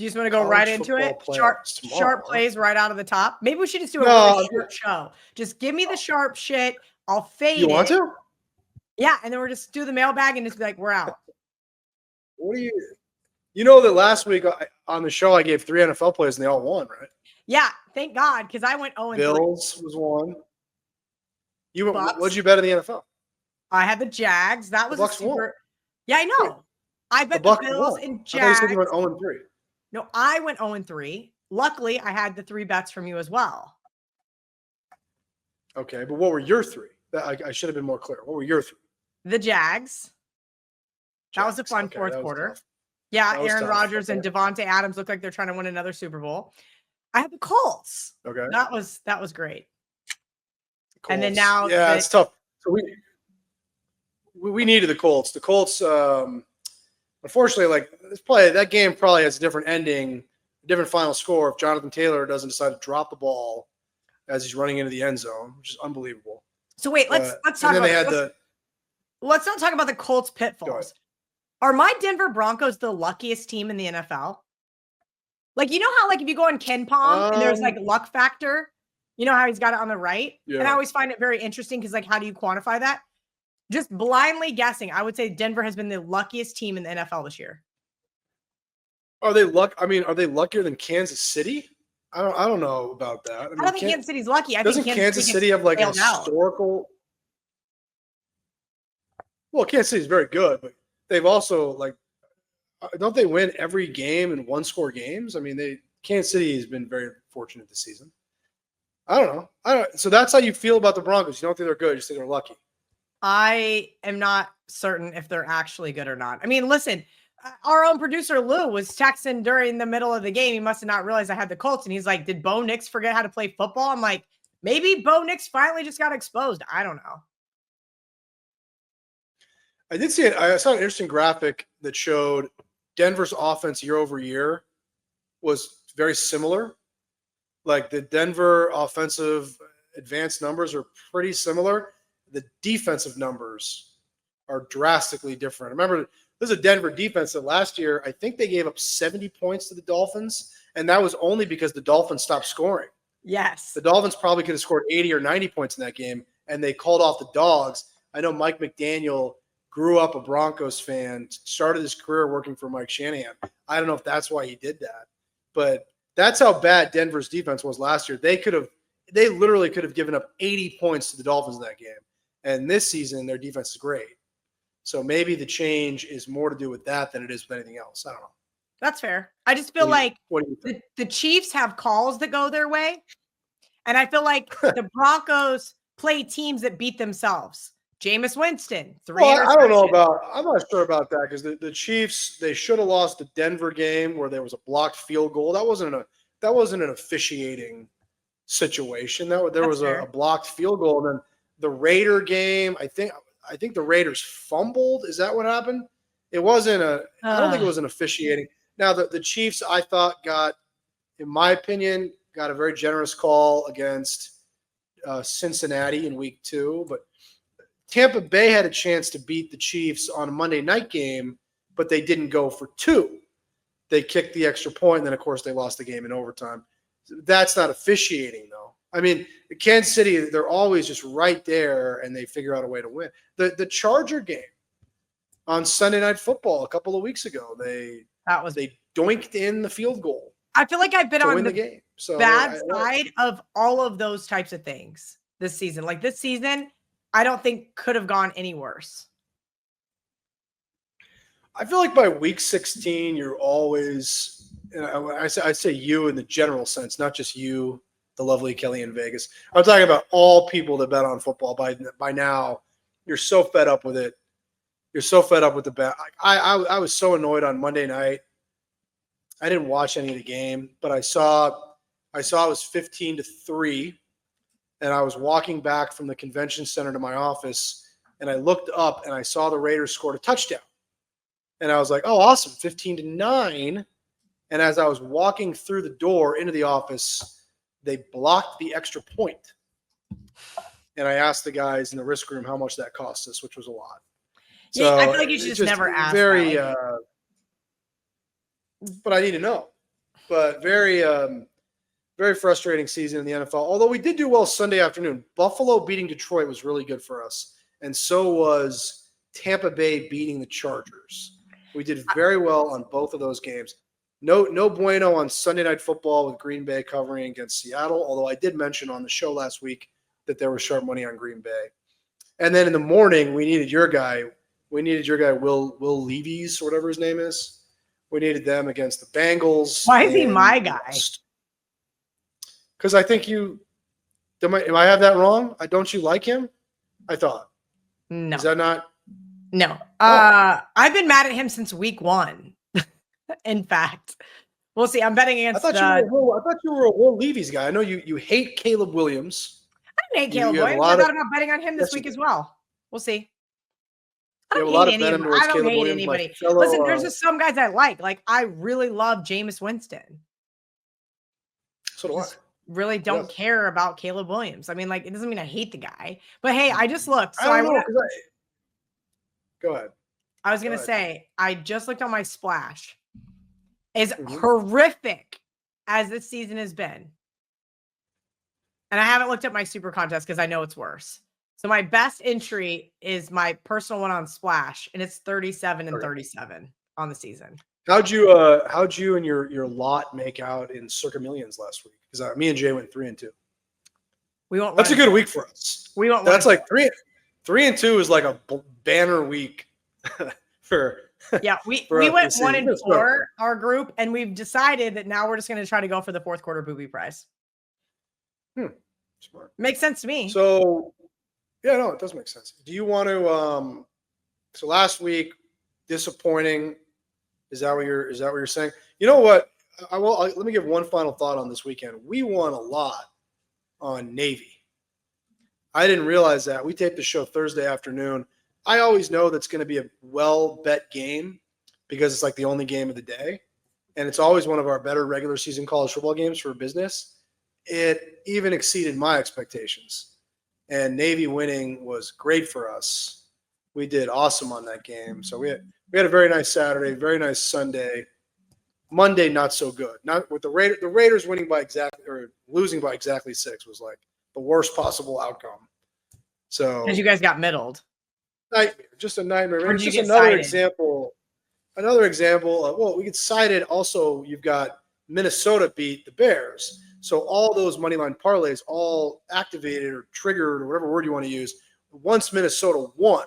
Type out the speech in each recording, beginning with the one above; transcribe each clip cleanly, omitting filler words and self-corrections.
Do you just want to go right into it? Sharp plays right out of the top. Maybe we should just do a really short show. Just give me the sharp shit. I'll fade it. You want to? Yeah, and then we'll just do the mailbag and just be like, we're out. What do you? You know that last week on the show I gave 3 NFL plays and they all won, right? Yeah, thank God, because I went 0-3. Bills was one. What'd you bet in the NFL? I had the Jags. That was the Bucks super. Won. Yeah, I know. I bet the Bills and Jags. I thought you said you went 0-3. No, I went 0-3. Luckily, I had the 3 bets from you as well. Okay, but what were your 3? I should have been more clear. What were your 3? The Jags. That was a fun fourth quarter. Yeah, Aaron Rodgers and Devontae Adams look like they're trying to win another Super Bowl. I had the Colts. Okay. That was great. Colts. And then now it's tough. So we needed the Colts. The Colts unfortunately, that game probably has a different ending, a different final score if Jonathan Taylor doesn't decide to drop the ball as he's running into the end zone, which is unbelievable. So wait, let's talk about let's not talk about the Colts pitfalls. Are my Denver Broncos the luckiest team in the NFL? Like, you know how, like, if you go on Ken Palm and there's like luck factor, you know how he's got it on the right? Yeah. And I always find it very interesting because, like, how do you quantify that? Just blindly guessing, I would say Denver has been the luckiest team in the NFL this year. Are they luckier than Kansas City? I don't know about that. I don't think Kansas City's lucky. Doesn't Kansas City have like a historical? Well, Kansas City's very good, but they've also don't they win every game in 1-score games? I mean, Kansas City has been very fortunate this season. I don't know. So that's how you feel about the Broncos. You don't think they're good. You think they're lucky. I am not certain if they're actually good or not. I mean, listen, our own producer Lou was texting during the middle of the game. He must have not realized I had the Colts. And he's like, did Bo Nix forget how to play football? I'm like, maybe Bo Nix finally just got exposed. I don't know. I did see it. I saw an interesting graphic that showed Denver's offense year over year was very similar. Like the Denver offensive advanced numbers are pretty similar. The defensive numbers are drastically different. Remember, this is a Denver defense that last year, I think they gave up 70 points to the Dolphins, and that was only because the Dolphins stopped scoring. Yes. The Dolphins probably could have scored 80 or 90 points in that game, and they called off the Dogs. I know Mike McDaniel grew up a Broncos fan, started his career working for Mike Shanahan. I don't know if that's why he did that, but that's how bad Denver's defense was last year. They literally could have given up 80 points to the Dolphins in that game. And this season, their defense is great. So maybe the change is more to do with that than it is with anything else. I don't know. That's fair. I just feel the Chiefs have calls that go their way. And I feel like the Broncos play teams that beat themselves. Jameis Winston, 3 interceptions. I'm not sure about that because the Chiefs, they should have lost the Denver game where there was a blocked field goal. That wasn't an officiating situation. There was a blocked field goal. And then the Raider game, I think the Raiders fumbled. Is that what happened? It wasn't I don't think it was an officiating. Now the Chiefs, I thought in my opinion, got a very generous call against Cincinnati in week 2, but Tampa Bay had a chance to beat the Chiefs on a Monday night game, but they didn't go for 2. They kicked the extra point, and then, of course, they lost the game in overtime. That's not officiating, though. I mean, Kansas City, they're always just right there, and they figure out a way to win. The Charger game on Sunday Night Football a couple of weeks ago, they doinked in the field goal. I feel like I've been on the game. So bad side of all of those types of things this season. Like this season, I don't think could have gone any worse. I feel like by week 16, you're always, I say you in the general sense, not just you, the lovely Kelly in Vegas. I'm talking about all people that bet on football. By now, you're so fed up with it. You're so fed up with the bet. I was so annoyed on Monday night. I didn't watch any of the game, but I saw it was 15-3. And I was walking back from the convention center to my office, and I looked up, and I saw the Raiders scored a touchdown. And I was like, oh, awesome, 15-9. And as I was walking through the door into the office, they blocked the extra point. And I asked the guys in the risk room how much that cost us, which was a lot. Yeah, so I feel like you should just never ask. But I need to know. but very frustrating season in the NFL. Although we did do well Sunday afternoon. Buffalo beating Detroit was really good for us, and so was Tampa Bay beating the Chargers. We did very well on both of those games. No bueno on Sunday Night Football with Green Bay covering against Seattle, although I did mention on the show last week that there was sharp money on Green Bay. And then in the morning, we needed your guy. We needed your guy, Will Levy's, or whatever his name is. We needed them against the Bengals. Why is he my guy? Because I think you – am I have that wrong? Don't you like him? I thought. No. Is that not – no. I've been mad at him since week 1. In fact, we'll see. I'm betting against. I thought you were a Will Levy's guy. I know you hate Caleb Williams. I didn't hate Caleb Williams. I thought about betting on him this week as well. We'll see. I don't hate anybody. I don't hate anybody. Listen, there's just some guys I like. Like I really love Jameis Winston. So do I. Really don't care about Caleb Williams. I mean, like it doesn't mean I hate the guy. But hey, I just looked. So Go ahead. I was going to say, I just looked on my splash. As horrific as this season has been. And I haven't looked at my super contest because I know it's worse. So my best entry is my personal one on Splash, and it's 37 and 37 on the season. How'd you and your lot make out in Circa Millions last week? Because me and Jay went 3-2. That's a good week for us. That's like 3-2 is like a banner week for. Yeah, we went 1-4 our group, and we've decided that now we're just going to try to go for the fourth quarter booby prize. Smart. Makes sense to me. So, yeah, no, it does make sense. Do you want to? So last week, disappointing. Is that what you're saying? You know what? Let me give one final thought on this weekend. We won a lot on Navy. I didn't realize that. We taped the show Thursday afternoon. I always know that's going to be a well-bet game because it's like the only game of the day. And it's always one of our better regular season college football games for business. It even exceeded my expectations. And Navy winning was great for us. We did awesome on that game. So we had a very nice Saturday, very nice Sunday. Monday, not so good. Not with the Raiders winning by losing by exactly 6 was like the worst possible outcome. So because you guys got middled. Nightmare, just a nightmare. Just another example. Another example of we get cited. Also, you've got Minnesota beat the Bears. So all those money line parlays all activated or triggered or whatever word you want to use. Once Minnesota won,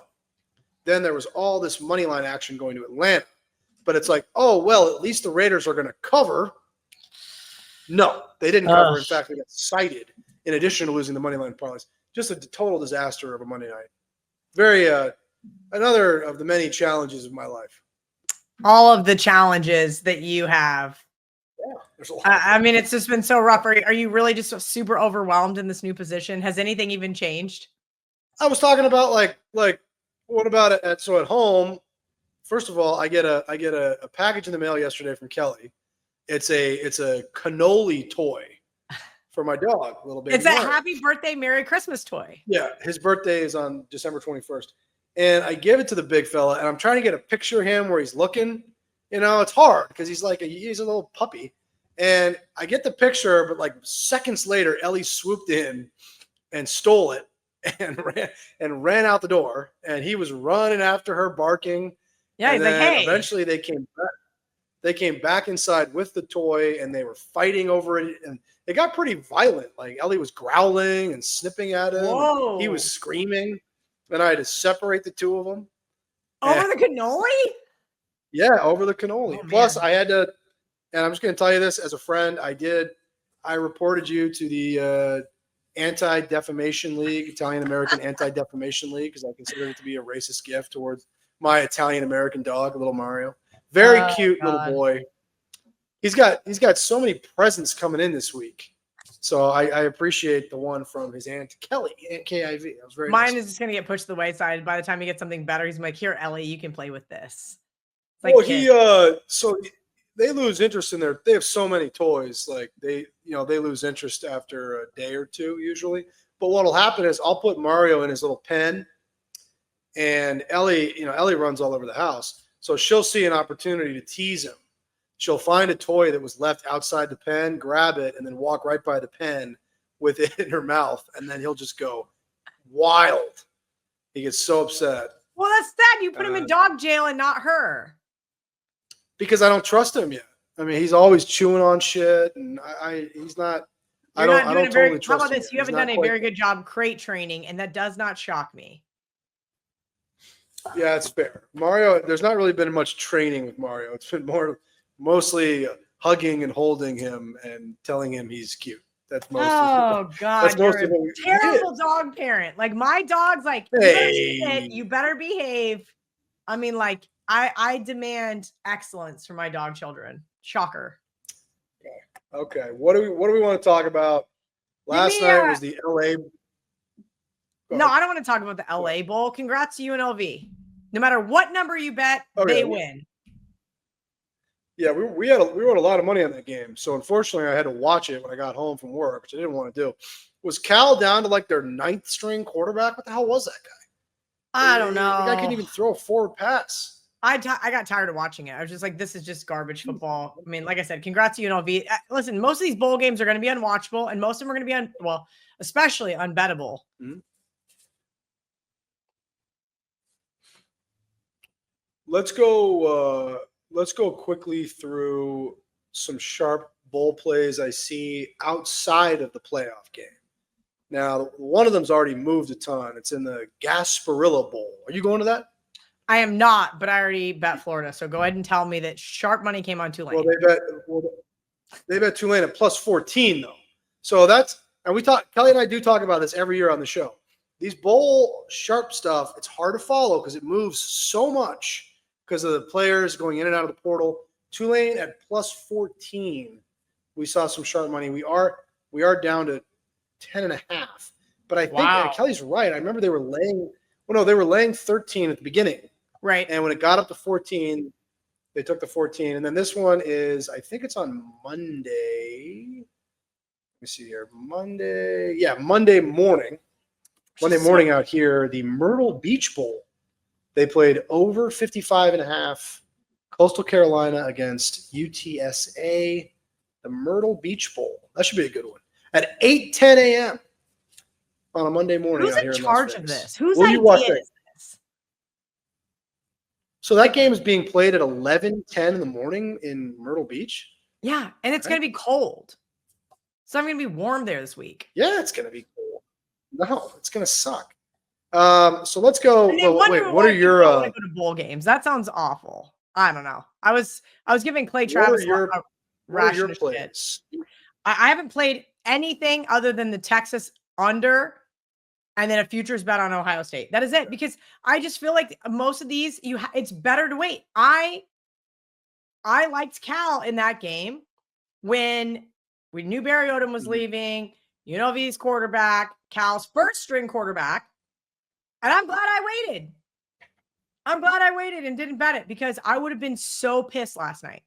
then there was all this money line action going to Atlanta. But it's like, oh, well, at least the Raiders are going to cover. No, they didn't cover. In fact, they got cited in addition to losing the money line parlays. Just a total disaster of a Monday night. Very another of the many challenges of my life. All of the challenges that you have. Yeah, there's a lot. I mean, it's just been so rough. Are you really just super overwhelmed in this new position? Has anything even changed? I was talking about like what about it at home? First of all, I get a package in the mail yesterday from Kelly. It's a cannoli toy for my dog, little baby. It's a happy birthday, Merry Christmas toy. Yeah, his birthday is on December 21st. And I give it to the big fella, and I'm trying to get a picture of him where he's looking. You know, it's hard because he's a little puppy. And I get the picture, but like seconds later, Ellie swooped in and stole it and ran out the door. And he was running after her, barking. Yeah, he's like, hey. Eventually they came back. They came back inside with the toy, and they were fighting over it. And it got pretty violent. Like Ellie was growling and snipping at him. Whoa. He was screaming. And I had to separate the two of them. Over the cannoli? Yeah, over the cannoli. Oh, Plus, I had to, and I'm just going to tell you this as a friend, I reported you to the Anti-Defamation League, Italian-American Anti-Defamation League, because I consider it to be a racist gift towards my Italian-American dog, little Mario. Very cute little boy. He's got so many presents coming in this week. So I appreciate the one from his Aunt Kelly, Aunt KIV. That was very Mine nice. is just going to get pushed to the wayside. By the time he gets something better, he's like, here, Ellie, you can play with this. Like, so they lose interest in they have so many toys. Like they lose interest after a day or two usually. But what'll happen is I'll put Mario in his little pen, and Ellie runs all over the house. So she'll see an opportunity to tease him. she'll find a toy that was left outside the pen, grab it, and then walk right by the pen with it in her mouth, and then he'll just go wild. He gets so upset. Well, that's sad. You put him in dog jail and not her. Because I don't trust him yet. I mean, he's always chewing on shit, and he's not. I don't totally trust him. How about this? You haven't done a very good job crate training, and that does not shock me. Yeah, it's fair. Mario, there's not really been much training with Mario. It's been mostly hugging and holding him and telling him he's cute. That's most. Oh God, that's you're a terrible dog parent. Like my dog's like, hey, you better behave. I mean, like I demand excellence from my dog children. Shocker. Okay, what do we want to talk about? Last night was the LA. No, I don't want to talk about the LA Bowl. Congrats to UNLV. No matter what number you bet, they win. Yeah, we wrote a lot of money on that game. So unfortunately, I had to watch it when I got home from work, which I didn't want to do. Was Cal down to like their 9th string quarterback? What the hell was that guy? I don't know. The guy couldn't even throw a forward pass. I got tired of watching it. I was just like, this is just garbage football. I mean, like I said, congrats to UNLV. Listen, most of these bowl games are going to be unwatchable, and most of them are going to be especially unbettable. Mm-hmm. Let's go quickly through some sharp bowl plays I see outside of the playoff game. Now, one of them's already moved a ton. It's in the Gasparilla Bowl. Are you going to that? I am not, but I already bet Florida. So go ahead and tell me that sharp money came on Tulane. They bet Tulane at plus 14 though. So Kelly and I do talk about this every year on the show. These bowl sharp stuff, it's hard to follow because it moves so much because of the players going in and out of the portal. Tulane at plus 14. We saw some sharp money. We are down to 10.5. But I think Kelly's right. I remember they were laying 13 at the beginning. Right. And when it got up to 14, they took the 14. And then this one is, I think it's on Monday. Let me see here. Monday morning. Monday morning out here, the Myrtle Beach Bowl. They played over 55.5. Coastal Carolina against UTSA. The Myrtle Beach Bowl. That should be a good one. At 8:10 a.m. on a Monday morning. Who's out here in in charge Las of Vegas. this? Whose idea is this? So that game is being played at 11:10 in the morning in Myrtle Beach? Yeah, and it's going to be cold. So I'm going to be warm there this week. Yeah, it's going to be cold. No, it's going to suck. So let's go. Wait, what are your go to bowl games? That sounds awful. I don't know. I was giving Clay Travis what are your plays? I haven't played anything other than the Texas under and then a futures bet on Ohio State. That is it, because I just feel like most of these it's better to wait. I liked Cal in that game when we knew Barry Odom was leaving, UNLV's quarterback, Cal's first string quarterback. And I'm glad I waited. I'm glad I waited and didn't bet it because I would have been so pissed last night.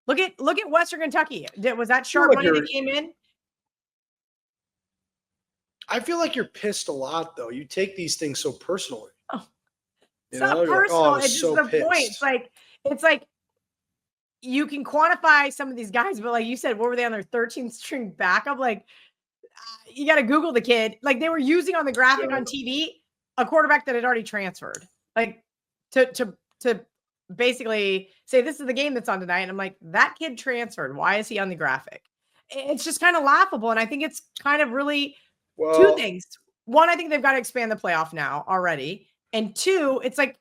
Look at Western Kentucky. Was that sharp money that came in? I feel like you're pissed a lot, though. You take these things so personally. Oh, it's not personal. It's just the point. It's like you can quantify some of these guys, but like you said, what were they on their 13th string backup? Like you got to Google the kid. Like they were using on the graphic on TV a quarterback that had already transferred. Like to basically say this is the game that's on tonight. And I'm like, that kid transferred. Why is he on the graphic? It's just kind of laughable. And I think it's kind of really two things. One, I think they've got to expand the playoff now already. And two, it's like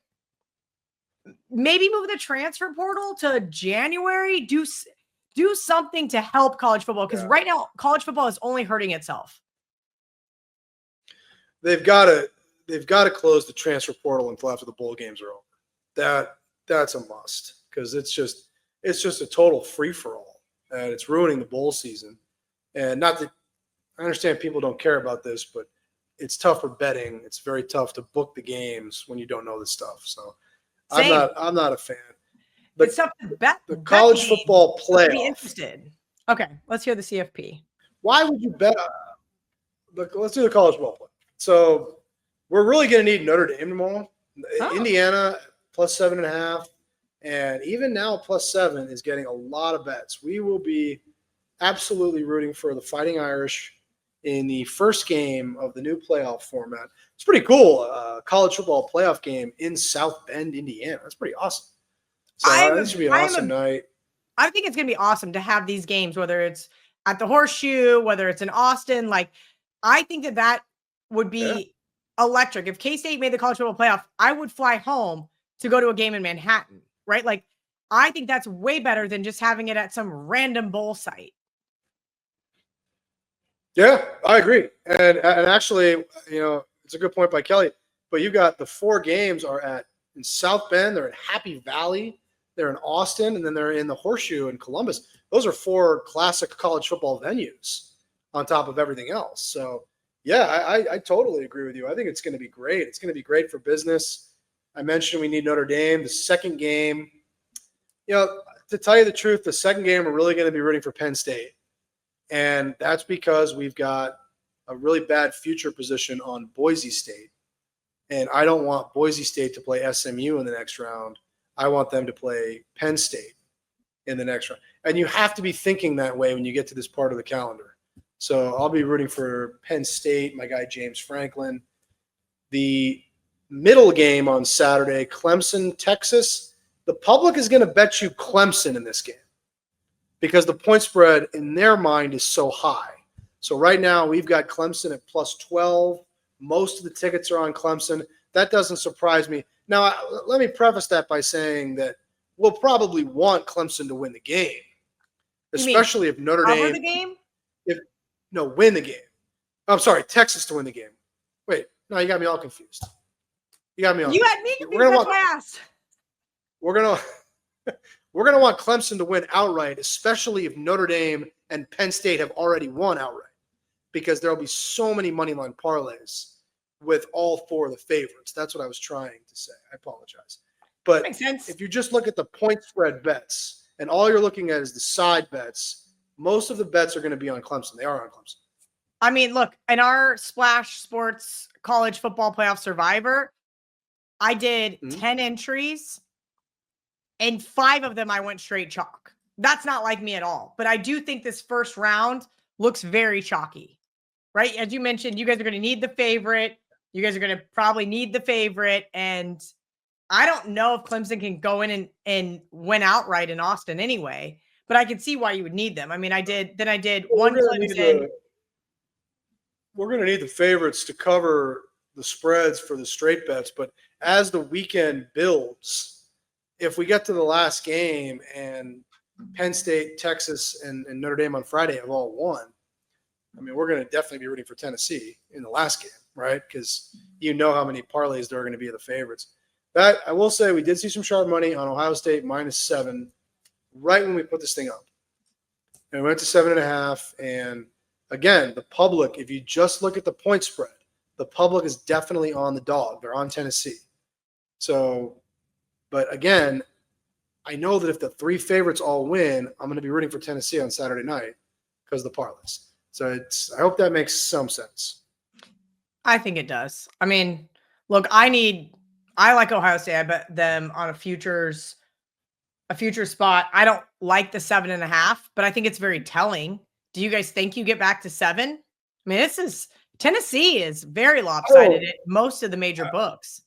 maybe move the transfer portal to January. Do something to help college football. Because right now, college football is only hurting itself. They've got to close the transfer portal until after the bowl games are over. That's a must because it's just a total free-for-all. And it's ruining the bowl season. And not that I understand people don't care about this, but it's tough for betting. It's very tough to book the games when you don't know this stuff. So I'm not a fan. But it's tough to bet. The college football playoff. Be interested. Okay, let's hear the CFP. Why would you bet? Let's do the college football play. So we're really going to need Notre Dame tomorrow. Indiana plus 7.5. And even now, +7 is getting a lot of bets. We will be absolutely rooting for the Fighting Irish in the first game of the new playoff format. It's pretty cool. College football playoff game in South Bend, Indiana. That's pretty awesome. So this should be an awesome night. I think it's going to be awesome to have these games, whether it's at the Horseshoe, whether it's in Austin. Like, I think that would be electric. If K-State made the college football playoff, I would fly home to go to a game in Manhattan, right? Like, I think that's way better than just having it at some random bowl site. Yeah, I agree. And actually, it's a good point by Kelly. But you got the 4 games are in South Bend, they're in Happy Valley, they're in Austin, and then they're in the Horseshoe in Columbus. Those are 4 classic college football venues on top of everything else. So, yeah, I totally agree with you. I think it's going to be great. It's going to be great for business. I mentioned we need Notre Dame. The second game, to tell you the truth, the second game we're really going to be rooting for Penn State. And that's because we've got a really bad future position on Boise State. And I don't want Boise State to play SMU in the next round. I want them to play Penn State in the next round. And you have to be thinking that way when you get to this part of the calendar. So I'll be rooting for Penn State, my guy James Franklin. The middle game on Saturday, Clemson, Texas. The public is going to bet you Clemson in this game because the point spread in their mind is so high. So right now we've got Clemson at +12. Most of the tickets are on Clemson. That doesn't surprise me. Now, let me preface that by saying that we'll probably want Clemson to win the game, especially if Notre Dame. The game? Win the game. I'm sorry, Texas to win the game. Wait, no, you got me all confused. You got me all confused. You had me confused fast. We're gonna want Clemson to win outright, especially if Notre Dame and Penn State have already won outright, because there'll be so many money line parlays with all 4 of the favorites. That's what I was trying to say. I apologize. But makes sense. If you just look at the point spread bets and all you're looking at is the side bets, most of the bets are going to be on Clemson. They are on Clemson. I mean, look, in our Splash Sports College Football Playoff Survivor, I did 10 entries, and 5 of them I went straight chalk. That's not like me at all. But I do think this first round looks very chalky, right? As you mentioned, you guys are going to need the favorite. You guys are going to probably need the favorite. And I don't know if Clemson can go in and win outright in Austin anyway, but I can see why you would need them. I mean, I did one Clemson. We're going to need the favorites to cover the spreads for the straight bets. But as the weekend builds, if we get to the last game and Penn State, Texas, and Notre Dame on Friday have all won, I mean, we're going to definitely be rooting for Tennessee in the last game, right? Because you know how many parlays there are going to be of the favorites. That I will say, we did see some sharp money on Ohio State -7 right when we put this thing up. And we went to 7.5. And again, the public, if you just look at the point spread, the public is definitely on the dog. They're on Tennessee. So, but again, I know that if the 3 favorites all win, I'm going to be rooting for Tennessee on Saturday night because of the parlays. So I hope that makes some sense. I think it does. I mean, look, I like Ohio State. I bet them on a future spot. I don't like the 7.5, but I think it's very telling. Do you guys think you get back to 7? I mean, Tennessee is very lopsided at most of the major books.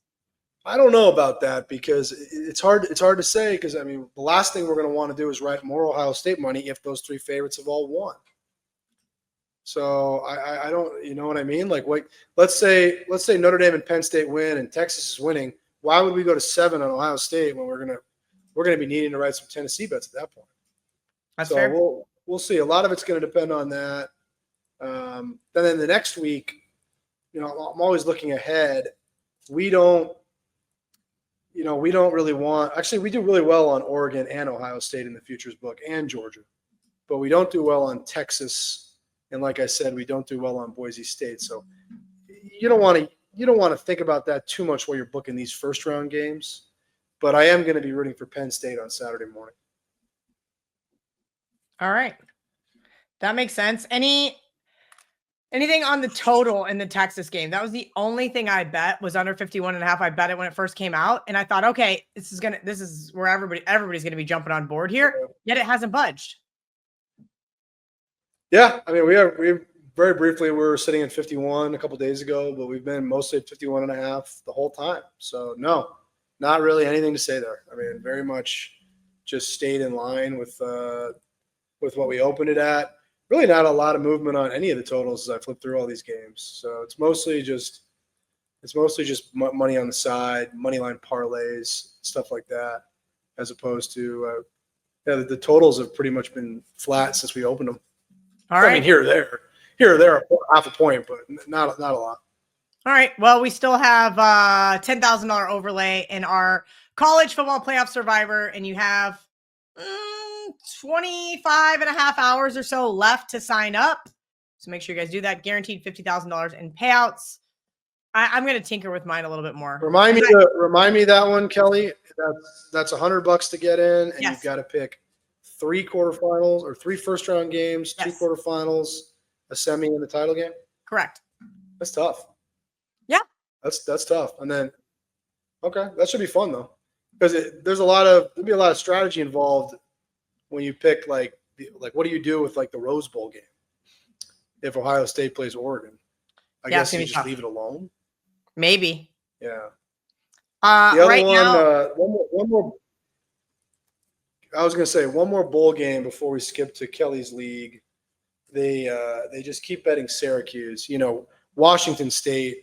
I don't know about that because it's hard to say because, I mean, the last thing we're going to want to do is write more Ohio State money if those 3 favorites have all won. So I don't, you know what I mean? Like, let's say Notre Dame and Penn State win and Texas is winning. Why would we go to 7 on Ohio State when we're going to be needing to write some Tennessee bets at that point? That's fair. We'll see. A lot of it's going to depend on that. Then in the next week, I'm always looking ahead. We don't really want – actually, we do really well on Oregon and Ohio State in the futures book and Georgia. But we don't do well on Texas. And like I said, we don't do well on Boise State. So you don't want to think about that too much while you're booking these first-round games. But I am going to be rooting for Penn State on Saturday morning. All right. That makes sense. Anything on the total in the Texas game? That was the only thing I bet was under 51.5. I bet it when it first came out. And I thought, okay, this is where everybody's going to be jumping on board here. Yet it hasn't budged. Yeah. I mean, we very briefly, we were sitting at 51 a couple days ago, but we've been mostly at 51.5 the whole time. So no, not really anything to say there. I mean, very much just stayed in line with what we opened it at. Really not a lot of movement on any of the totals as I flip through all these games. So it's mostly just money on the side, money line parlays, stuff like that, as opposed to the totals have pretty much been flat since we opened them. All right. I mean, here or there, half a point, but not a lot. All right. Well, we still have $10,000 overlay in our college football playoff survivor, and you have 25 and a half hours or so left to sign up. So make sure you guys do that. Guaranteed $50,000 in payouts. I'm going to tinker with mine a little bit more. Remind me that one, Kelly. That's $100 to get in, and you've got to pick 3 quarterfinals or 3 first-round games, 2 quarterfinals, a semi in the title game. Correct. That's tough. Yeah. That's tough. And then, okay, that should be fun though, because there'll be a lot of strategy involved when you pick like what do you do with like the Rose Bowl game if Ohio State plays Oregon? I guess you just leave it alone. Maybe. Yeah. The other now, one more. I was going to say one more bowl game before we skip to Kelly's league. They just keep betting Syracuse. You know, Washington State.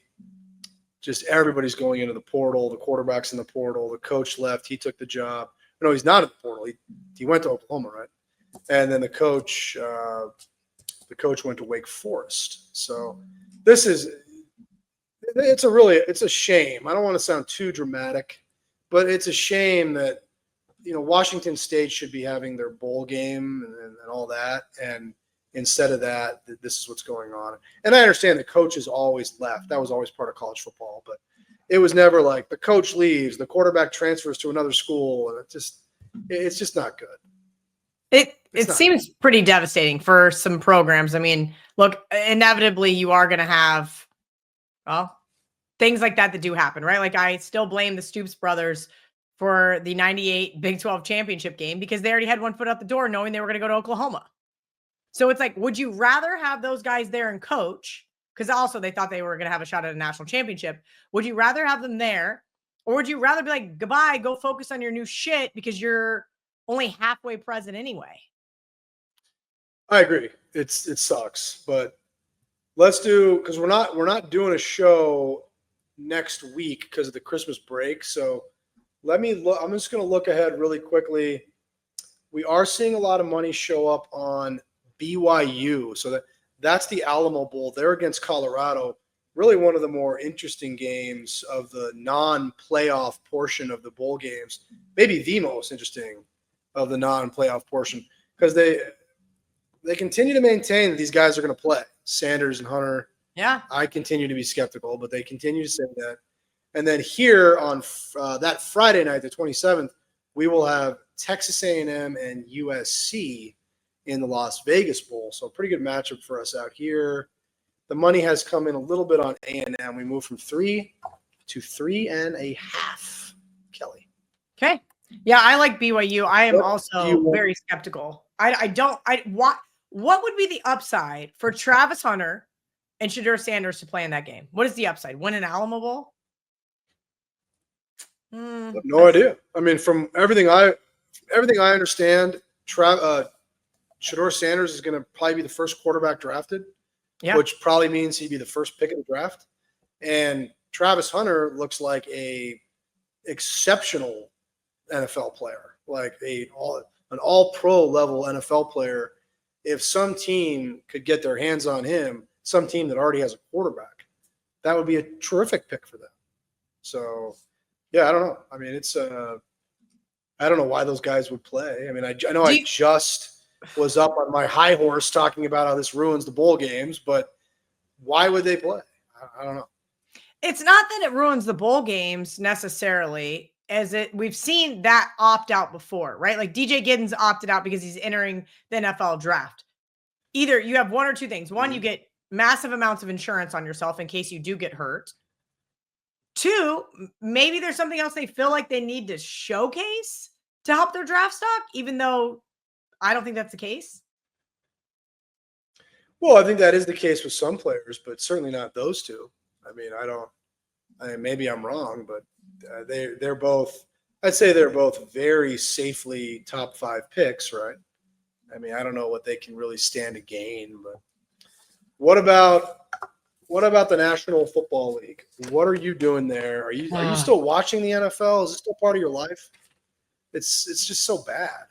Just everybody's going into the portal. The quarterback's in the portal. The coach left. He took the job. No, he's not in the portal. He went to Oklahoma, right? And then the coach went to Wake Forest. So it's a shame. I don't want to sound too dramatic, but it's a shame that, you know, Washington State should be having their bowl game and all that. And instead of that, this is what's going on. And I understand the coaches always left. That was always part of college football, but it was never like the coach leaves, the quarterback transfers to another school, and it's just not good. It seems pretty devastating for some programs. I mean, look, inevitably you are going to have, things like that do happen, right? Like I still blame the Stoops brothers for the 98 Big 12 championship game because they already had one foot out the door knowing they were going to go to Oklahoma. So it's like, would you rather have those guys there and coach? Because also they thought they were going to have a shot at a national championship. Would you rather have them there? Or would you rather be like, goodbye, go focus on your new shit because you're only halfway present anyway? I agree. It sucks, but let's do, because we're not doing a show next week because of the Christmas break. So let me look. I'm just going to look ahead really quickly. We are seeing a lot of money show up on BYU. So that's the Alamo Bowl. They're against Colorado. Really one of the more interesting games of the non-playoff portion of the bowl games. Maybe the most interesting of the non-playoff portion because they continue to maintain that these guys are going to play. Sanders and Hunter. Yeah. I continue to be skeptical, but they continue to say that. And then here on that Friday night, the 27th, we will have Texas A&M and USC in the Las Vegas Bowl. So a pretty good matchup for us out here. The money has come in a little bit on A&M. We moved from 3 to 3.5. Kelly. Okay. Yeah, I like BYU. I am also very skeptical. What would be the upside for Travis Hunter and Shedeur Sanders to play in that game? What is the upside? Win an Alamo Bowl? No idea. I mean, from everything I understand, Shedeur Sanders is going to probably be the first quarterback drafted, which probably means he'd be the first pick of the draft. And Travis Hunter looks like a exceptional NFL player, like an all-pro level NFL player. If some team could get their hands on him, some team that already has a quarterback, that would be a terrific pick for them. So, yeah, I don't know. I mean, I don't know why those guys would play. I mean, I know I just was up on my high horse talking about how this ruins the bowl games, but why would they play? I don't know. It's not that it ruins the bowl games necessarily, we've seen that opt out before, right? Like DJ Giddens opted out because he's entering the NFL draft. Either you have one or two things. One, you get massive amounts of insurance on yourself in case you do get hurt. 2, maybe there's something else they feel like they need to showcase to help their draft stock, even though I don't think that's the case. Well, I think that is the case with some players, but certainly not those two. I mean, maybe I'm wrong, but they're both. I'd say they're both very safely top 5 picks, right? I mean, I don't know what they can really stand to gain, but what about the National Football League? What are you doing there? Are you still watching the NFL? Is it still part of your life? It's just so bad.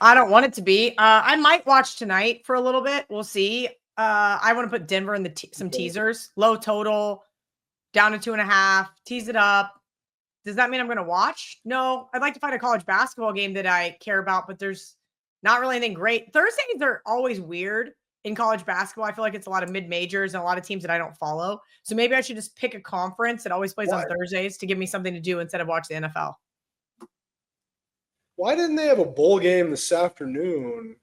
I don't want it to be. I might watch tonight for a little bit. We'll see. I want to put Denver in some teasers. Low total, down to 2.5. Tease it up. Does that mean I'm going to watch? No. I'd like to find a college basketball game that I care about, but there's not really anything great. Thursdays are always weird in college basketball. I feel like it's a lot of mid-majors and a lot of teams that I don't follow. So maybe I should just pick a conference that always plays on Thursdays to give me something to do instead of watch the NFL. Why didn't they have a bowl game this afternoon?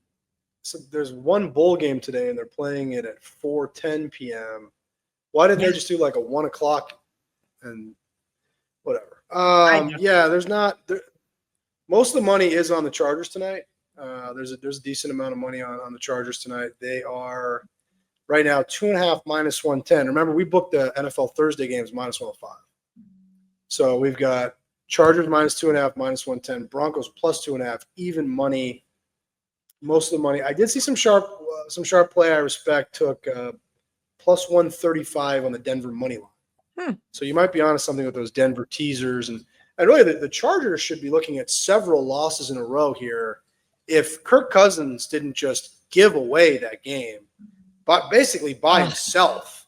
So there's one bowl game today, and they're playing it at 4:10 p.m. Why didn't they just do like a 1 o'clock and whatever? There's not. Most of the money is on the Chargers tonight. There's a decent amount of money on the Chargers tonight. They are right now 2.5 minus 110. Remember, we booked the NFL Thursday games minus 105. So we've got Chargers minus 2.5, minus 110. Broncos plus 2.5. Even money. Most of the money. I did see some sharp play. I respect took plus 135 on the Denver money line. So you might be onto something with those Denver teasers, and really the Chargers should be looking at several losses in a row here if Kirk Cousins didn't just give away that game, but basically by himself.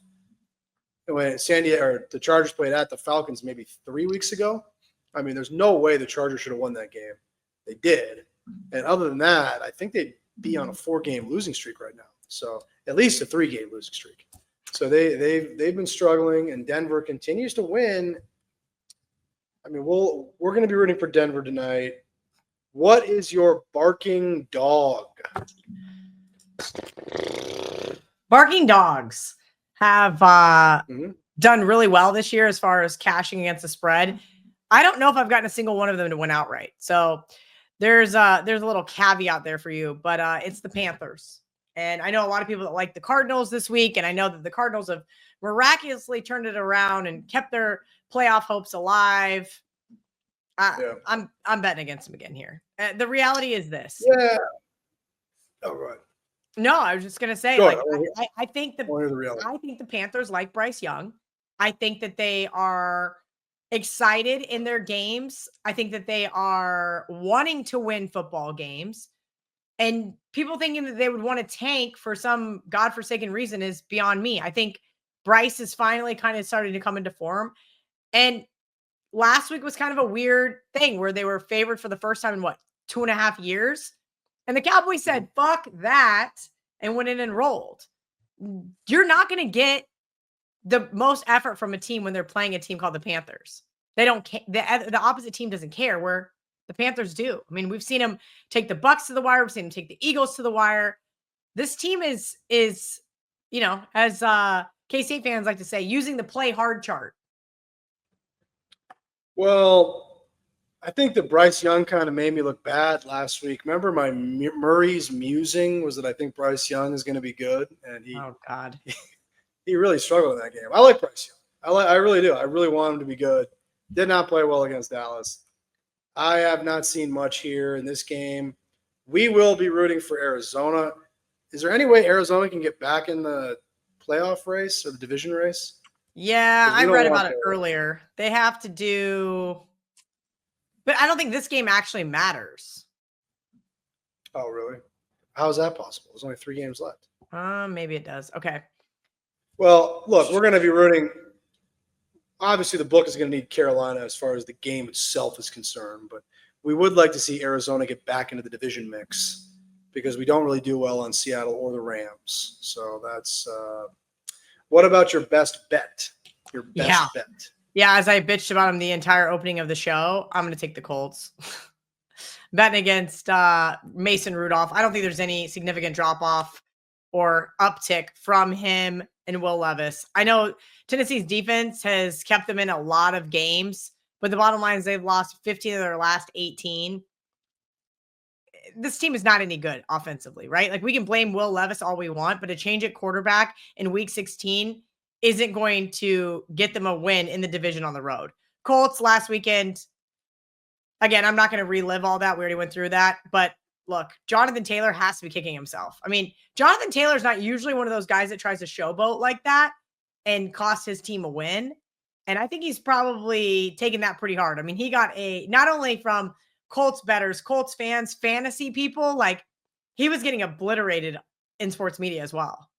When the Chargers played at the Falcons maybe 3 weeks ago. I mean, there's no way the Chargers should have won that game. They did. And other than that, I think they'd be on a 4-game losing streak right now. So at least a 3-game losing streak. So they've been struggling, and Denver continues to win. I mean, we're going to be rooting for Denver tonight. What is your barking dog? Barking dogs have done really well this year as far as cashing against the spread. I don't know if I've gotten a single one of them to win outright. So there's a little caveat there for you, but it's the Panthers. And I know a lot of people that like the Cardinals this week, and I know that the Cardinals have miraculously turned it around and kept their playoff hopes alive. I'm betting against them again here. The reality is this. Yeah. Oh, right. No, I was just gonna say, I think the Panthers like Bryce Young. I think that they are excited in their games. I think that they are wanting to win football games. And people thinking that they would want to tank for some godforsaken reason is beyond me. I think Bryce is finally kind of starting to come into form. And last week was kind of a weird thing where they were favored for the first time in 2.5 years. And the Cowboys said, fuck that, and went in and rolled. You're not going to get the most effort from a team when they're playing a team called the Panthers. They don't care. The opposite team doesn't care, where the Panthers do. I mean, we've seen them take the Bucks to the wire. We've seen them take the Eagles to the wire. This team is as K-State fans like to say, using the play hard chart. Well, I think that Bryce Young kind of made me look bad last week. Remember my Murray's musing was that I think Bryce Young is going to be good. And he really struggled in that game. I like Bryce Young. I really do. I really want him to be good. Did not play well against Dallas. I have not seen much here in this game. We will be rooting for Arizona. Is there any way Arizona can get back in the playoff race or the division race? Yeah, I read about it earlier. They have to do, but I don't think this game actually matters. Oh, really? How is that possible? There's only 3 games left. Maybe it does. Okay. Well, look, we're going to be rooting. Obviously, the book is going to need Carolina as far as the game itself is concerned, but we would like to see Arizona get back into the division mix because we don't really do well on Seattle or the Rams. So that's what about your best bet? Your best bet. Yeah, as I bitched about him the entire opening of the show, I'm going to take the Colts. Betting against Mason Rudolph. I don't think there's any significant drop-off or uptick from him and Will Levis. I know Tennessee's defense has kept them in a lot of games, but the bottom line is they've lost 15 of their last 18. This team is not any good offensively, right? Like, we can blame Will Levis all we want, but a change at quarterback in week 16 isn't going to get them a win in the division on the road. Colts last weekend, again, I'm not going to relive all that. We already went through that, but look, Jonathan Taylor has to be kicking himself. I mean, Jonathan Taylor is not usually one of those guys that tries to showboat like that and cost his team a win. And I think he's probably taken that pretty hard. I mean, he got not only from Colts bettors, Colts fans, fantasy people, like, he was getting obliterated in sports media as well.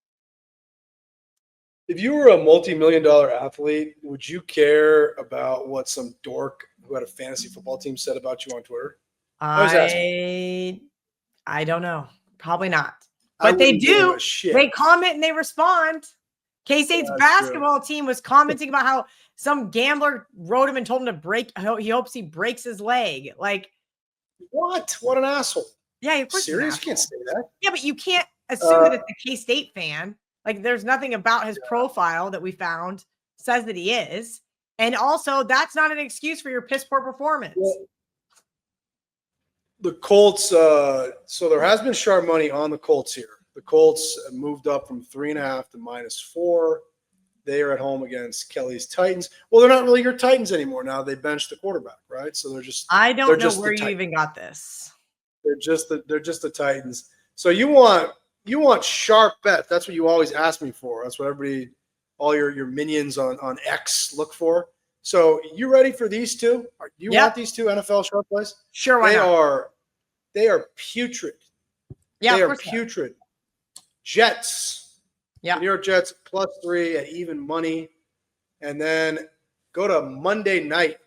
If you were a multi-million-dollar athlete, would you care about what some dork who had a fantasy football team said about you on Twitter? I don't know. Probably not. But they do. They comment and they respond. K-State's basketball team was commenting about how some gambler wrote him and told him to break. He hopes he breaks his leg. Like, what? What an asshole. Yeah, of course. Serious? You can't say that. Yeah, but you can't assume that it's a K-State fan. Like, there's nothing about his profile that we found says that he is. And also, that's not an excuse for your piss poor performance. Well, the Colts, so there has been sharp money on the Colts here. The Colts moved up from 3.5 to -4. They are at home against Kelly's Titans. Well, they're not really your Titans anymore now. They benched the quarterback, right? So they're just. I don't know where you even got this. They're just the Titans. So you want sharp bet. That's what you always ask me for. That's what everybody, all your minions on X look for. So you ready for these two? Do you want these two NFL sharp plays? Sure, why not? They are putrid. Yeah, they are putrid. Jets. Yeah. The New York Jets +3 at even money. And then go to Monday night.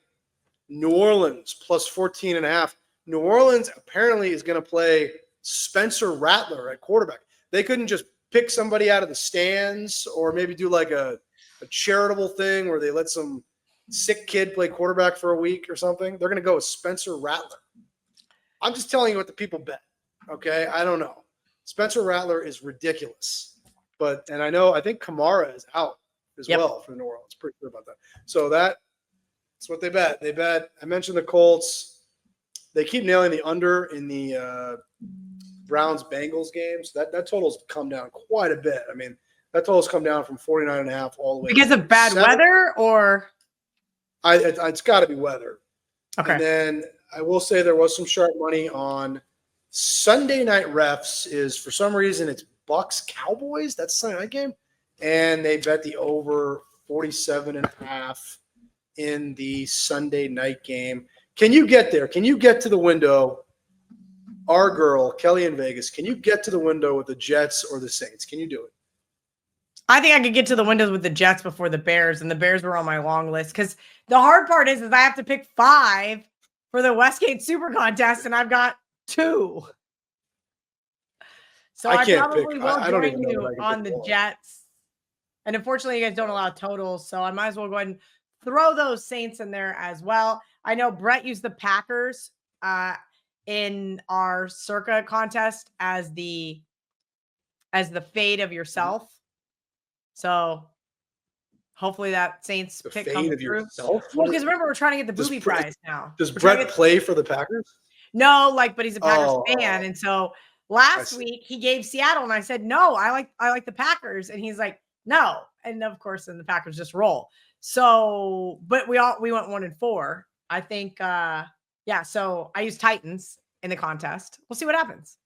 New Orleans +14.5. New Orleans apparently is going to play Spencer Rattler at quarterback. They couldn't just pick somebody out of the stands or maybe do like a charitable thing where they let some sick kid play quarterback for a week or something. They're going to go with Spencer Rattler. I'm just telling you what the people bet. Okay. I don't know. Spencer Rattler is ridiculous, and I think Kamara is out as well for New Orleans. Pretty sure about that. So that's what they bet. I mentioned the Colts. They keep nailing the under in the Browns-Bengals games. That total's come down quite a bit. I mean, that total's come down from 49.5 all the way because of bad weather, or it's got to be weather. Okay. And then I will say there was some sharp money on Sunday night refs. Is for some reason it's Bucks Cowboys. That's the Sunday night game, and they bet the over 47.5 in the Sunday night game. Can you get there? Can you get to the window? Our girl, Kelly in Vegas, can you get to the window with the Jets or the Saints? Can you do it? I think I could get to the windows with the Jets before the Bears, and the Bears were on my long list because the hard part is I have to pick 5 for the Westgate Super Contest, and I've got 2. So I probably will join you on the Jets. And unfortunately, you guys don't allow totals, so I might as well go ahead and throw those Saints in there as well. I know Brett used the Packers in our Circa contest as the fade of yourself. So hopefully that Saints pick comes through. Yourself? Well, because remember, we're trying to get the booby prize now. Does Brett play for the Packers? No, but he's a Packers fan, and so last week he gave Seattle, and I said no, I like the Packers, and he's like no, and of course, then the Packers just roll. So, but we went 1-4. I think, So I used Titans in the contest. We'll see what happens.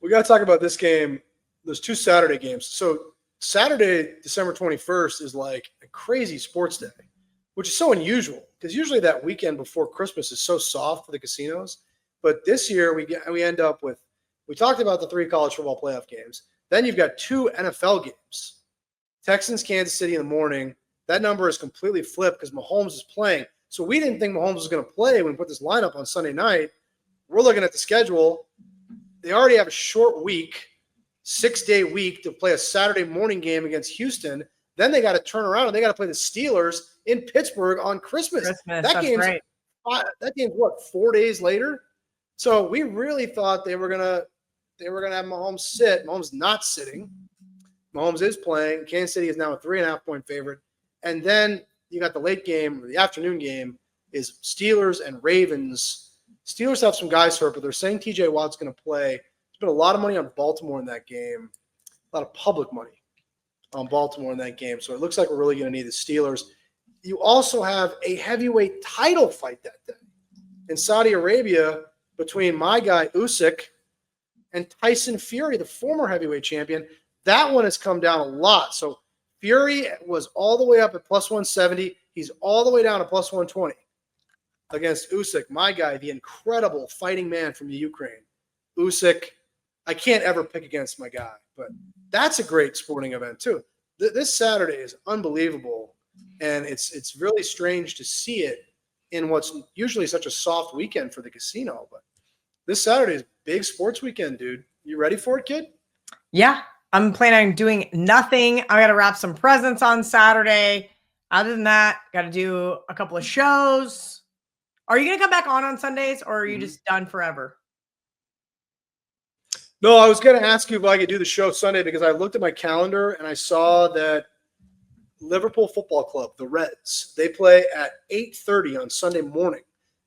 We got to talk about this game. There's 2 Saturday games. So Saturday, December 21st is like a crazy sports day, which is so unusual because usually that weekend before Christmas is so soft for the casinos. But this year we end up with, we talked about the 3 college football playoff games. Then you've got 2 NFL games. Texans, Kansas City in the morning. That number is completely flipped because Mahomes is playing. So we didn't think Mahomes was going to play when we put this lineup on Sunday night. We're looking at the schedule. They already have a short week, 6-day week to play a Saturday morning game against Houston. Then they got to turn around and they got to play the Steelers in Pittsburgh on Christmas. That game's what, 4 days later? So we really thought they were going to they were going to have Mahomes sit. Mahomes not sitting. Mahomes is playing. Kansas City is now a 3.5-point favorite. And then you got the late game, or the afternoon game, is Steelers and Ravens. Steelers have some guys hurt, but they're saying TJ Watt's going to play. There's been a lot of money on Baltimore in that game, a lot of public money on Baltimore in that game. So it looks like we're really going to need the Steelers. You also have a heavyweight title fight that day in Saudi Arabia between my guy Usyk and Tyson Fury, the former heavyweight champion. That one has come down a lot. So Fury was all the way up at plus 170. He's all the way down to plus 120 against Usyk, my guy, the incredible fighting man from the Ukraine. Usyk, I can't ever pick against my guy, but that's a great sporting event too. This Saturday is unbelievable, and it's really strange to see it in what's usually such a soft weekend for the casino. But this Saturday is big sports weekend, dude. You ready for it, kid? Yeah, I'm planning on doing nothing. I got to wrap some presents on Saturday. Other than that, got to do a couple of shows. Are you going to come back on Sundays, or are you just done forever? No, I was going to ask you if I could do the show Sunday because I looked at my calendar and I saw that Liverpool Football Club, the Reds, they play at 8:30 on Sunday morning.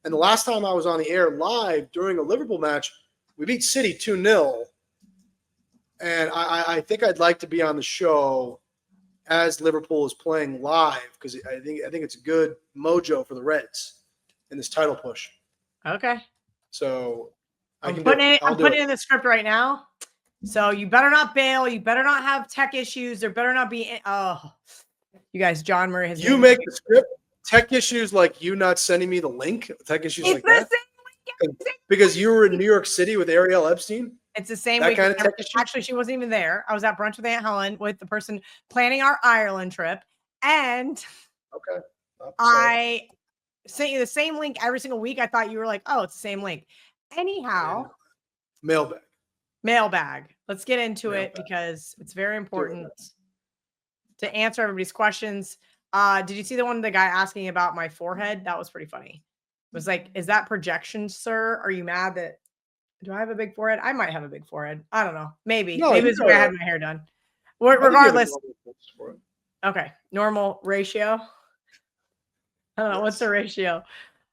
And the last time I was on the air live during a Liverpool match, we beat City 2-0. And I think I'd like to be on the show as Liverpool is playing live because I think it's a good mojo for the Reds in this title push. Okay. So I'm putting it in the script right now. So you better not bail. You better not have tech issues. There better not be. You guys, John Murray has. You make the script. Tech issues like you not sending me the link. Tech issues like that. Because you were in New York City with Ariel Epstein. It's the same that week. Kind of tech issue? Actually, she wasn't even there. I was at brunch with Aunt Helen with the person planning our Ireland trip, and I sent you the same link every single week. I thought you were like, "Oh, it's the same link." Anyhow, mailbag. Let's get into it because it's very important to answer everybody's questions. Did you see the one, the guy asking about my forehead? That was pretty funny. It was like, is that projection, sir? Are you mad that, do I have a big forehead? I might have a big forehead. I don't know. Maybe it's the way I had my hair done. Regardless. Okay. Normal ratio. I don't know. What's the ratio?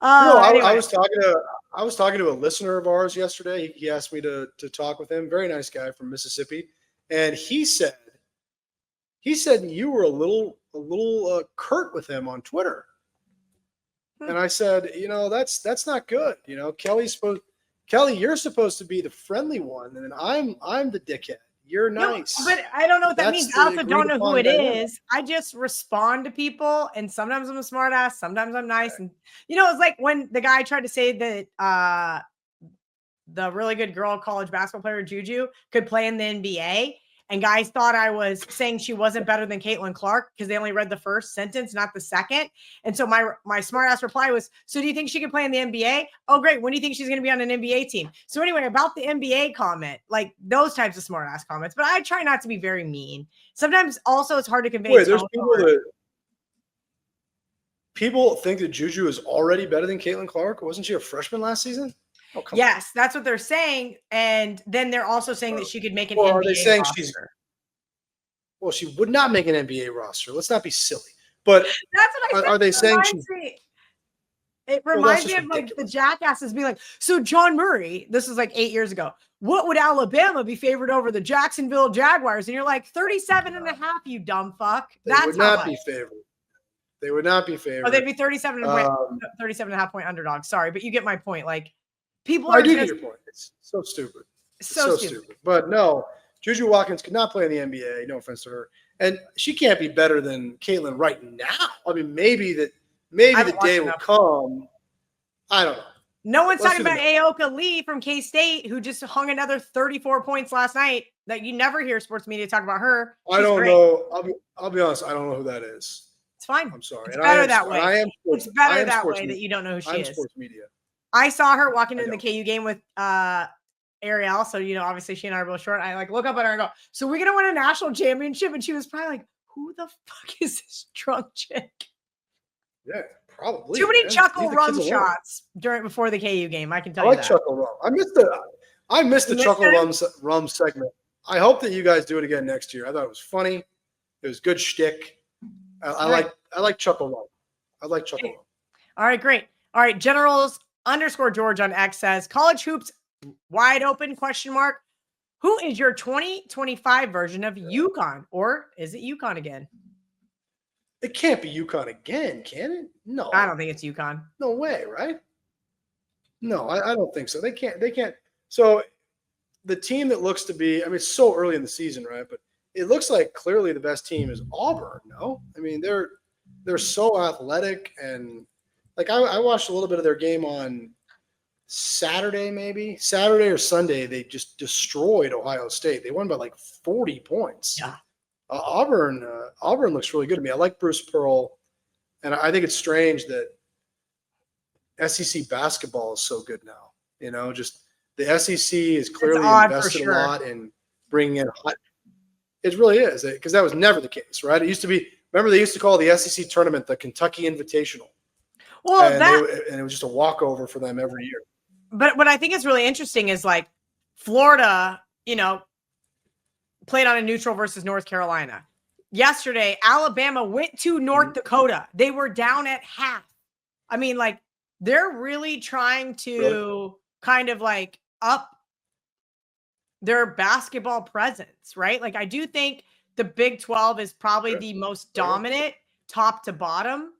Anyway. I was talking to a listener of ours yesterday. He asked me to talk with him. Very nice guy from Mississippi. And he said you were a little curt with him on Twitter. And I said, that's not good. Kelly, you're supposed to be the friendly one, and I'm the dickhead. You're nice. No, but I don't know what that means. I also don't know who it is. I just respond to people, and sometimes I'm a smart ass, sometimes I'm nice. And it's like when the guy tried to say that the really good girl college basketball player Juju could play in the NBA. And guys thought I was saying she wasn't better than Caitlin Clark because they only read the first sentence, not the second. And so my smart ass reply was, so do you think she can play in the NBA? Oh, great. When do you think she's going to be on an NBA team? So anyway, about the NBA comment, like those types of smart ass comments, but I try not to be very mean. Sometimes also it's hard to convey. Wait, there's people think that Juju is already better than Caitlin Clark. Wasn't she a freshman last season? Oh, yes, that's what they're saying. And then they're also saying that she could make an NBA are they saying roster. She would not make an NBA roster. Let's not be silly. But that's what I said. Are they saying it reminds me of like the jackasses being like, so John Murray, this is like 8 years ago. What would Alabama be favored over the Jacksonville Jaguars? And you're like 37.5, you dumb fuck. They would not be favored. They would not be favored. Oh, they'd be 37.5 point underdogs. Sorry, but you get my point. Like, I do get your point. It's so stupid. So stupid. But no, Juju Watkins could not play in the NBA. No offense to her, and she can't be better than Caitlin right now. I mean, maybe the day will come. I don't know. No one's talking about Aoka Lee from K-State, who just hung another 34 points last night. That you never hear sports media talk about her. I don't know. I'll be honest. I don't know who that is. It's fine. I'm sorry. It's better that way. It's better that way that you don't know who she is. Sports media. I saw her walking in the KU game with Ariel. So, obviously she and I are both short. I like look up at her and go, so we're going to win a national championship. And she was probably like, who the fuck is this drunk chick? Yeah, probably. Too many chuckle rum shots before the KU game. I can tell you that. I like chuckle rum. I missed I missed the Chuckle Rum segment. I hope that you guys do it again next year. I thought it was funny. It was good shtick. I like Chuckle Rum. I like Chuckle Rum. All right, great. All right, Generals_George on X says, college hoops wide open, question mark. Who is your 2025 version of UConn? Or is it UConn again? It can't be UConn again, can it? No. I don't think it's UConn. No way, right? No, I don't think so. They can't. So the team that looks to be, I mean, it's so early in the season, right? But it looks like clearly the best team is Auburn, no? I mean, they're so athletic, and like I watched a little bit of their game on Saturday or Sunday. They just destroyed Ohio State. They won by like 40 points. Yeah. Auburn looks really good to me. I like Bruce Pearl, and I think it's strange that SEC basketball is so good now. You know, just the SEC is clearly invested a lot in bringing in hot. It really is, because that was never the case, right? It used to be. Remember, they used to call the SEC tournament the Kentucky Invitational. Well, and it was just a walkover for them every year. But what I think is really interesting is like Florida, you know, played on a neutral versus North Carolina. Yesterday, Alabama went to North Dakota. They were down at half. I mean, like, they're really trying to kind of like up their basketball presence, right? Like, I do think the Big 12 is probably the most dominant top to bottom,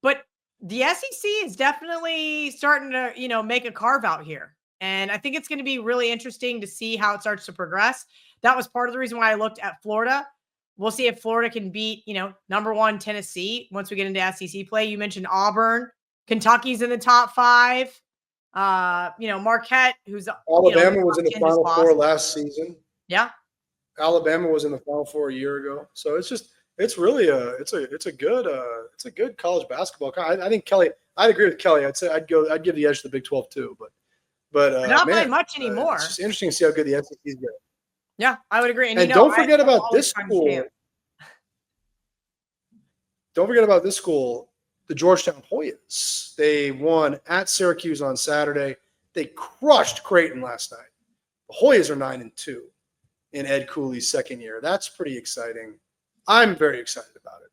but the SEC is definitely starting to, you know, make a carve out here. And I think it's going to be really interesting to see how it starts to progress. That was part of the reason why I looked at Florida. We'll see if Florida can beat, you know, #1 Tennessee once we get into SEC play. You mentioned Auburn. Kentucky's in the top 5. You know, Marquette, who's Alabama was in the Final Four last season. Yeah. Alabama was in the Final Four a year ago. So it's really a good college basketball. I think Kelly, I'd agree with Kelly. I'd give the edge to the Big 12 too, but not by much anymore. It's just interesting to see how good the SEC is getting. Yeah, I would agree. And don't forget about this school. Don't forget about this school, the Georgetown Hoyas. They won at Syracuse on Saturday. They crushed Creighton last night. The Hoyas are 9-2 in Ed Cooley's second year. That's pretty exciting. I'm very excited about it.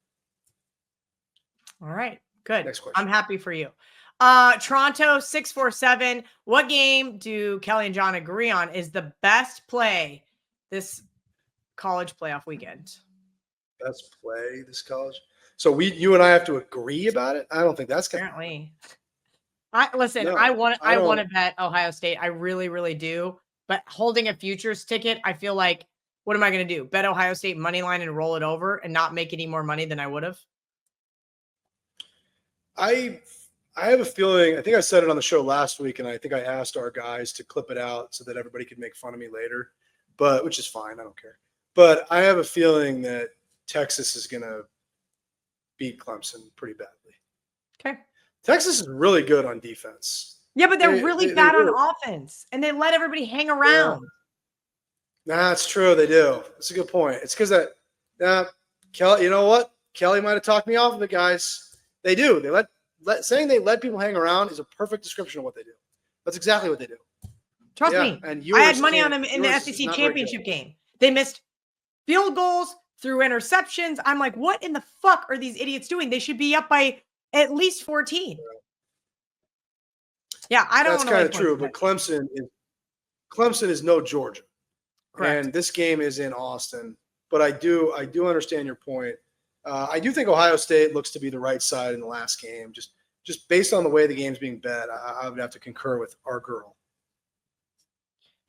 All right, good. Next question. I'm happy for you. Toronto 647. What game do Kelly and John agree on is the best play this college playoff weekend? Best play this college. So you and I have to agree about it. I don't think that's gonna apparently. I want to bet Ohio State. I really, really do. But holding a futures ticket, I feel like, what am I going to do? Bet Ohio State money line and roll it over and not make any more money than I would have? I have a feeling, I think I said it on the show last week, and I think I asked our guys to clip it out so that everybody could make fun of me later, which is fine. I don't care. But I have a feeling that Texas is going to beat Clemson pretty badly. Okay. Texas is really good on defense. Yeah, but they're really bad on offense, and they let everybody hang around. Yeah. Nah, it's true. They do. That's a good point. It's because Kelly, you know what? Kelly might have talked me off of it, guys. They do. They saying they let people hang around is a perfect description of what they do. That's exactly what they do. Trust me. And I had money on them in the SEC championship game. They missed field goals through interceptions. I'm like, what in the fuck are these idiots doing? They should be up by at least 14. Yeah, I don't. That's kind of true, but Clemson is no Georgia. Correct. And this game is in Austin. But I do understand your point. I do think Ohio State looks to be the right side in the last game. Just based on the way the game's being bet, I would have to concur with our girl.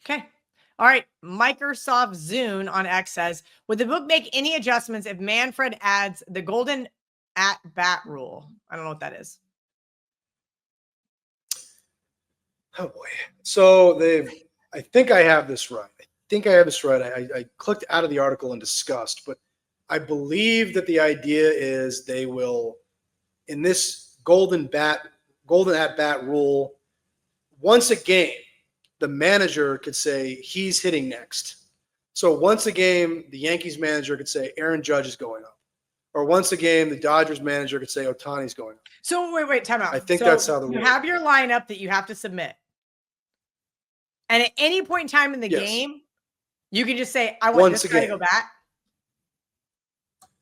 Okay. All right. Microsoft Zune on X says, would the book make any adjustments if Manfred adds the golden at bat rule? I don't know what that is. Oh boy. So I think I have this right. I clicked out of the article and discussed, but I believe that the idea is they will, in this golden at bat rule, once a game, the manager could say he's hitting next. So once a game, the Yankees manager could say Aaron Judge is going up. Or once a game, the Dodgers manager could say Ohtani's going up. So wait, time out. I think that's how the you have your lineup that you have to submit. And at any point in time in the game, you can just say, I want Once this guy to go back.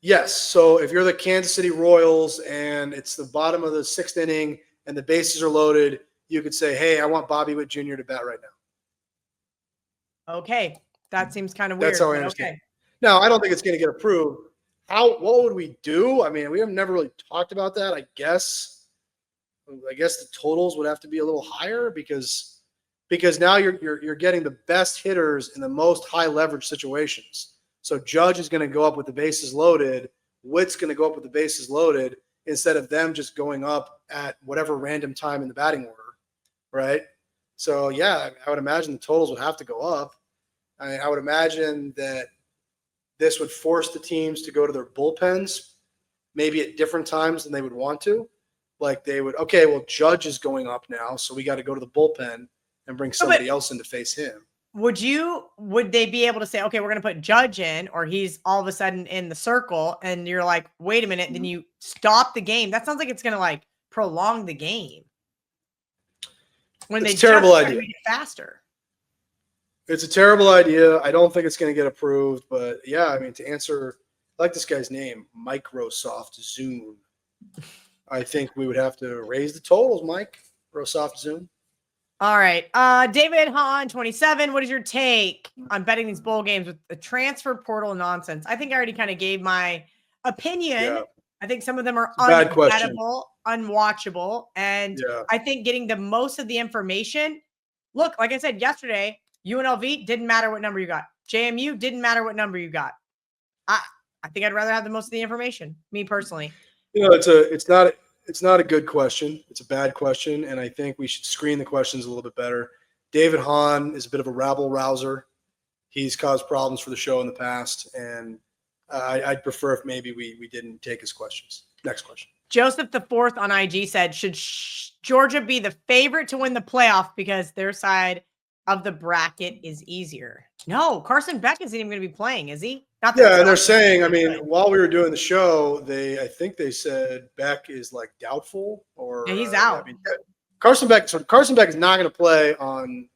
Yes. So if you're the Kansas City Royals and it's the bottom of the 6th inning and the bases are loaded, you could say, hey, I want Bobby Witt Jr. to bat right now. Okay. That seems kind of weird. That's how I understand. Okay. Now, I don't think it's going to get approved. What would we do? I mean, we have never really talked about that. I guess the totals would have to be a little higher because now you're getting the best hitters in the most high leverage situations. So Judge is going to go up with the bases loaded. Witt's going to go up with the bases loaded instead of them just going up at whatever random time in the batting order, right? So, yeah, I would imagine the totals would have to go up. I would imagine that this would force the teams to go to their bullpens maybe at different times than they would want to. Like they would, okay, well, Judge is going up now, so we got to go to the bullpen and bring somebody else in to face him. Would they be able to say, okay, we're going to put Judge in, or he's all of a sudden in the circle and you're like, wait a minute. Then you stop the game. That sounds like it's going to like prolong the game. When it's a terrible idea. Make it faster. It's a terrible idea. I don't think it's going to get approved, but yeah, I mean, to answer, I like this guy's name, Microsoft Zoom. I think we would have to raise the totals, Mike. Microsoft Zoom. All right. David Hahn, 27. What is your take on betting these bowl games with the transfer portal nonsense? I think I already kind of gave my opinion. Yeah. I think some of them are unbettable, unwatchable. And I think getting the most of the information. Look, like I said yesterday, UNLV didn't matter what number you got. JMU didn't matter what number you got. I think I'd rather have the most of the information, me personally. It's not a good question. It's a bad question, and I think we should screen the questions a little bit better. David Hahn is a bit of a rabble-rouser. He's caused problems for the show in the past, and I'd prefer if maybe we didn't take his questions. Next question. Joseph the Fourth on IG said, should Georgia be the favorite to win the playoff because their side of the bracket is easier? No, Carson Beck isn't even going to be playing, is he? And they're saying, I mean, while we were doing the show, I think they said Beck is like doubtful or he's out. I mean, Carson Beck is not going to play on,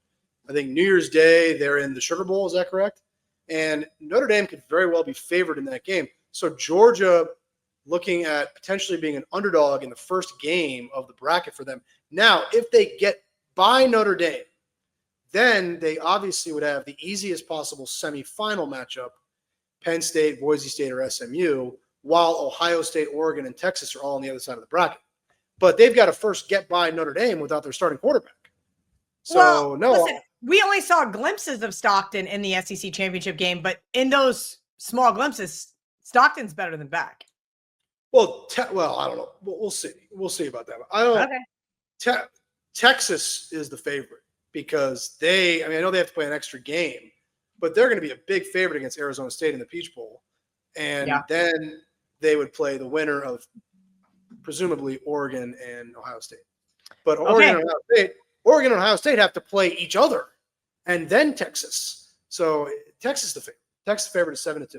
I think, New Year's Day. They're in the Sugar Bowl. Is that correct? And Notre Dame could very well be favored in that game. So Georgia looking at potentially being an underdog in the first game of the bracket for them. Now, if they get by Notre Dame, then they obviously would have the easiest possible semifinal matchup, Penn State, Boise State, or SMU, while Ohio State, Oregon, and Texas are all on the other side of the bracket. But they've got to first get by Notre Dame without their starting quarterback. So, listen, we only saw glimpses of Stockton in the SEC championship game, but in those small glimpses, Stockton's better than Beck. Well, I don't know. We'll see. We'll see about that. I don't know. Texas is the favorite because I know they have to play an extra game, but they're going to be a big favorite against Arizona State in the Peach Bowl. And then they would play the winner of presumably Oregon and Ohio State. But Oregon and Ohio State have to play each other and then Texas. So Texas the favorite. Texas favorite is 7-2.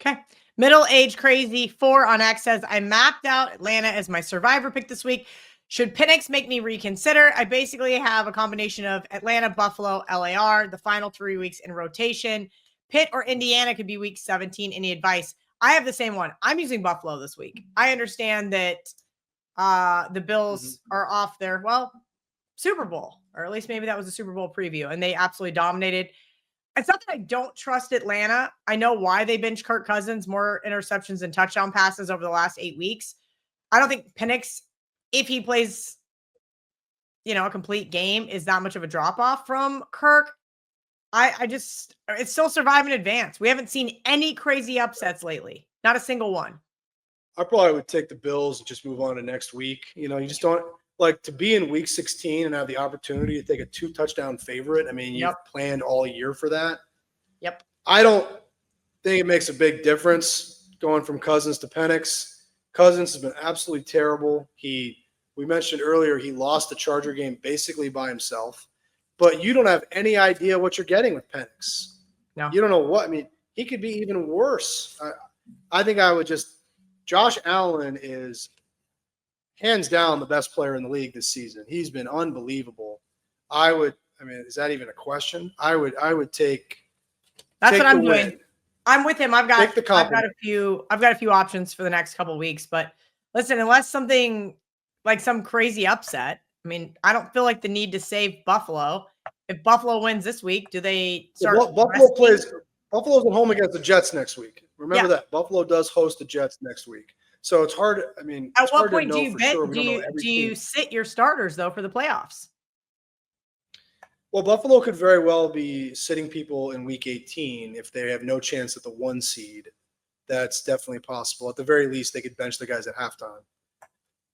Okay. Middle Age Crazy 4 on X says, I mapped out Atlanta as my survivor pick this week. Should Penix make me reconsider? I basically have a combination of Atlanta, Buffalo, LAR, the final 3 weeks in rotation. Pitt or Indiana could be week 17. Any advice? I have the same one. I'm using Buffalo this week. I understand that the Bills are off their, Super Bowl, or at least maybe that was a Super Bowl preview, and they absolutely dominated. It's not that I don't trust Atlanta. I know why they benched Kirk Cousins, more interceptions and touchdown passes over the last 8 weeks. I don't think Penix, if he plays, a complete game, is that much of a drop-off from Kirk. It's still survive and advance. We haven't seen any crazy upsets lately. Not a single one. I probably would take the Bills and just move on to next week. You just don't like to be in week 16 and have the opportunity to take a 2-touchdown favorite. I mean, you've planned all year for that. Yep. I don't think it makes a big difference going from Cousins to Penix. Cousins has been absolutely terrible. We mentioned earlier, he lost the Charger game basically by himself. But you don't have any idea what you're getting with Penix. No. You don't know what. I mean, he could be even worse. I think I would Josh Allen is hands down the best player in the league this season. He's been unbelievable. I I mean, is that even a question? I would take. That's what I'm doing. Win. I'm with him. I've got a few options for the next couple of weeks, but listen, unless something like some crazy upset, I mean, I don't feel like the need to save Buffalo. If Buffalo wins this week, do they start? Buffalo's at home against the Jets next week. Remember that Buffalo does host the Jets next week. So it's hard. I mean, at what point do you bet? Do you sit your starters though for the playoffs? Well, Buffalo could very well be sitting people in week 18 if they have no chance at the 1 seed. That's definitely possible. At the very least, they could bench the guys at halftime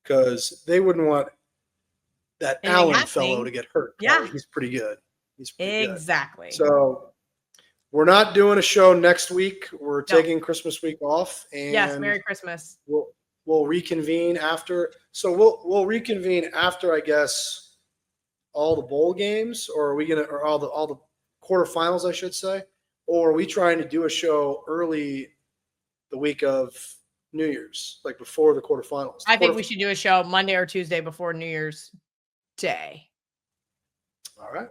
because they wouldn't want that Allen fellow to get hurt. Yeah. He's pretty good. Exactly. So we're not doing a show next week. We're taking Christmas week off. And yes, Merry Christmas. We'll reconvene after. So we'll reconvene after, I guess, all the bowl games, or are we gonna, or all the quarterfinals, I should say, or are we trying to do a show early the week of New Year's, like before the quarterfinals? I think we should do a show Monday or Tuesday before New Year's Day. All right.